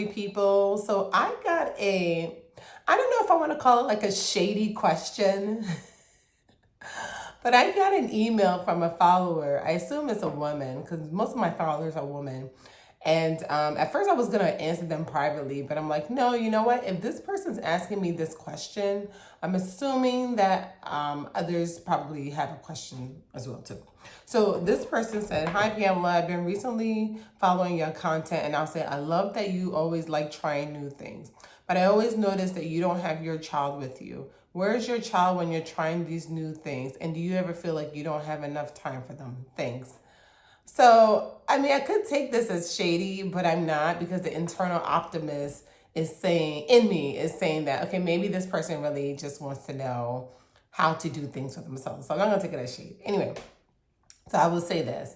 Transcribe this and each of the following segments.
lovely people. So I got I don't know if I want to call it like a shady question, but I got an email from a follower. I assume it's a woman because most of my followers are women. And at first I was going to answer them privately, but I'm like, no, you know what? If this person's asking me this question, I'm assuming that others probably have a question as well too. So this person said, hi, Pamela, I've been recently following your content, and I'll say, I love that you always like trying new things, but I always notice that you don't have your child with you. Where's your child when you're trying these new things? And do you ever feel like you don't have enough time for them? Thanks. So, I mean, I could take this as shady, but I'm not, because the internal optimist is saying, in me, is saying that, okay, maybe this person really just wants to know how to do things for themselves. So I'm not going to take it as shady. Anyway, so I will say this.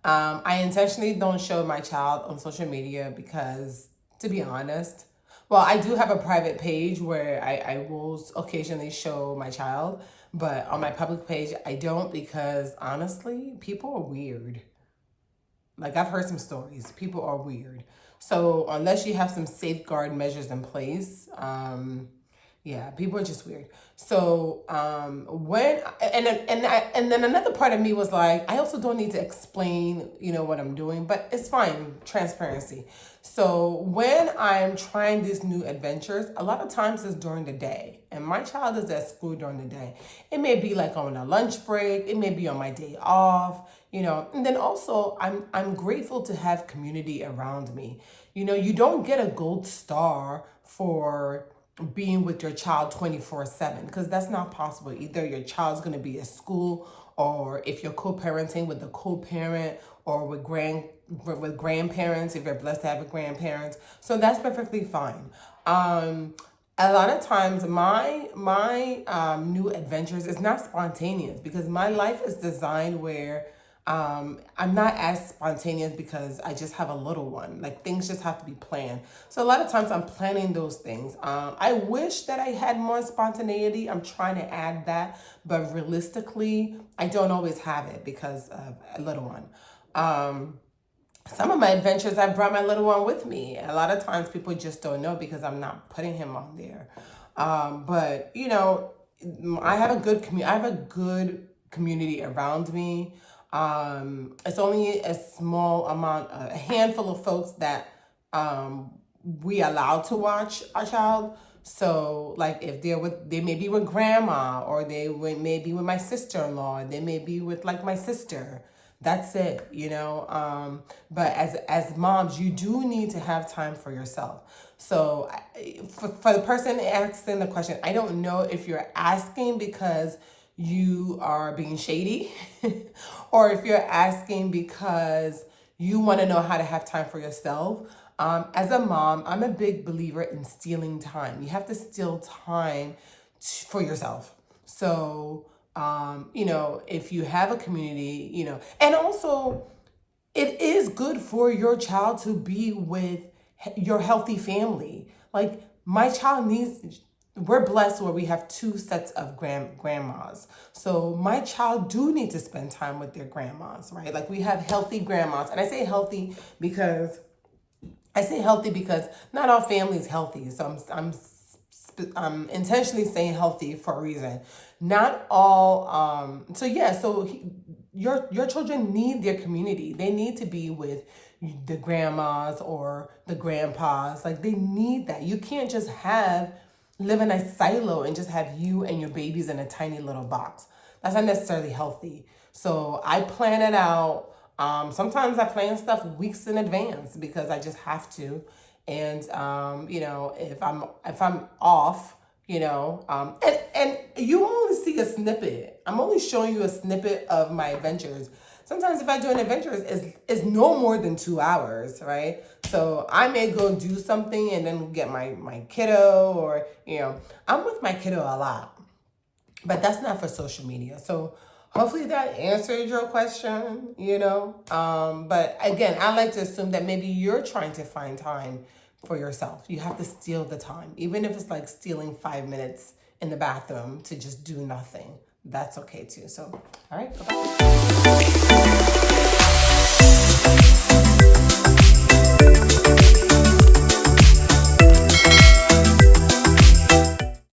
I intentionally don't show my child on social media because, to be honest, well, I do have a private page where I will occasionally show my child, but on my public page, I don't, because honestly, people are weird. Like, I've heard some stories. People are weird. So unless you have some safeguard measures in place, yeah, people are just weird. So and then another part of me was like, I also don't need to explain, what I'm doing, but it's fine, transparency. So when I'm trying these new adventures, a lot of times it's during the day, and my child is at school during the day. It may be like on a lunch break, it may be on my day off, and then also I'm grateful to have community around me. You don't get a gold star for being with your child 24/7, because that's not possible. Either your child's going to be at school, or if you're co-parenting with a co-parent, or with grandparents, if you're blessed to have a grandparent. So that's perfectly fine. A lot of times my new adventures is not spontaneous, because my life is designed where I'm not as spontaneous, because I just have a little one. Like, things just have to be planned. So a lot of times I'm planning those things. I wish that I had more spontaneity. I'm trying to add that, but realistically, I don't always have it because of a little one. Some of my adventures, I brought my little one with me. A lot of times people just don't know because I'm not putting him on there. But I have a good community around me. It's only a small amount, a handful of folks that we allow to watch our child. So, like, if they may be with grandma, or may be with my sister-in-law, they may be with like my sister. That's it, But as moms, you do need to have time for yourself. So, for the person asking the question, I don't know if you're asking because you are being shady, or if you're asking because you want to know how to have time for yourself. As a mom, I'm a big believer in stealing time. You have to steal time for yourself. So, if you have a community, and also it is good for your child to be with your healthy family. Like, my child we're blessed where we have 2 sets of grandmas. So my child do need to spend time with their grandmas, right? Like, we have healthy grandmas. And I say healthy because not all families healthy. So I'm intentionally saying healthy for a reason. Not all, your children need their community. They need to be with the grandmas or the grandpas. Like, they need that. You can't just live in a silo and just have you and your babies in a tiny little box. That's not necessarily healthy. So I plan it out. Sometimes I plan stuff weeks in advance because I just have to. And if I'm off, and you only see a snippet. I'm only showing you a snippet of my adventures. Sometimes if I do an adventure, it's no more than 2 hours, right? So I may go do something and then get my kiddo, or, I'm with my kiddo a lot, but that's not for social media. So hopefully that answered your question, but again, I like to assume that maybe you're trying to find time for yourself. You have to steal the time, even if it's like stealing 5 minutes in the bathroom to just do nothing. That's okay too. So, all right, bye-bye.